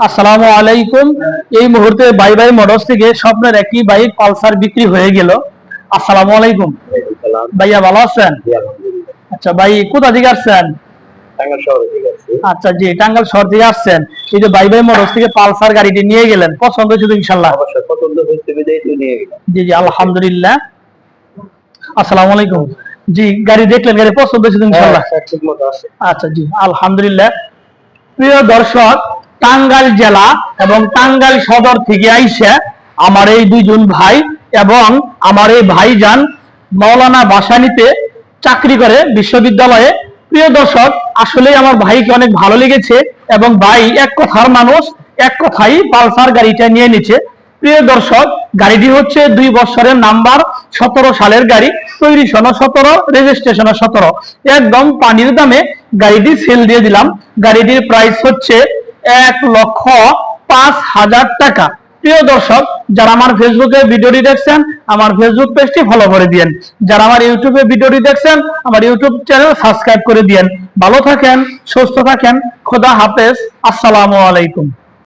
আসসালামু আলাইকুম। এই মুহূর্তে বাই বাই মোটরস থেকে স্বপ্নের একটি বাইক পালসার বিক্রি হয়ে গেল। আসসালামু আলাইকুম ভাইয়া, ভালো আছেন? আচ্ছা ভাই, কোথা থেকে আসছেন? আচ্ছা জি, টাঙ্গাইল শহর থেকে আসছেন। এই যে বাই বাই মোটরস থেকে পালসার গাড়িটি নিয়ে গেলেন, পছন্দ হয়েছে তো ইনশাআল্লাহ? জি জি, আলহামদুলিল্লাহ। আসসালামু আলাইকুম। জি, গাড়ি দেখলেন, গাড়ি পছন্দ হয়েছে তো ইনশাআল্লাহ? আচ্ছা জি, আলহামদুলিল্লাহ। প্রিয় দর্শক, টাঙ্গাইল জেলা এবং টাঙ্গাইল সদর থেকে আইসা আমার এই দুইজন ভাই এবং আমার এই ভাইজান মাওলানা ভাসানীতে চাকরি করে বিশ্ববিদ্যালয়ে। প্রিয় দর্শক, আসলে আমার ভাইকে অনেক ভালো লেগেছে এবং ভাই এক কথার মানুষ, এক কথাই পালসার গাড়িটা নিয়ে নিচ্ছে। প্রিয় দর্শক, গাড়িটি হচ্ছে 2 বছরের নাম্বার, 17 সালের গাড়ি, তৈরি সন 17, রেজিস্ট্রেশন 17। একদম পানির দামে গাড়িটি সেল দিয়ে দিলাম। গাড়িটির প্রাইস হচ্ছে 1,05,000 টাকা। প্রিয় দর্শক, যারা আমার ফেসবুকে ভিডিওটি দেখছেন, আমার ফেসবুক পেজটি ফলো করে দিয়েন। যারা আমার ইউটিউবে ভিডিওটি দেখছেন, আমার ইউটিউব চ্যানেল সাবস্ক্রাইব করে দিয়েন। ভালো থাকেন, সুস্থ থাকেন, খোদা হাফেজ, আসসালামু আলাইকুম।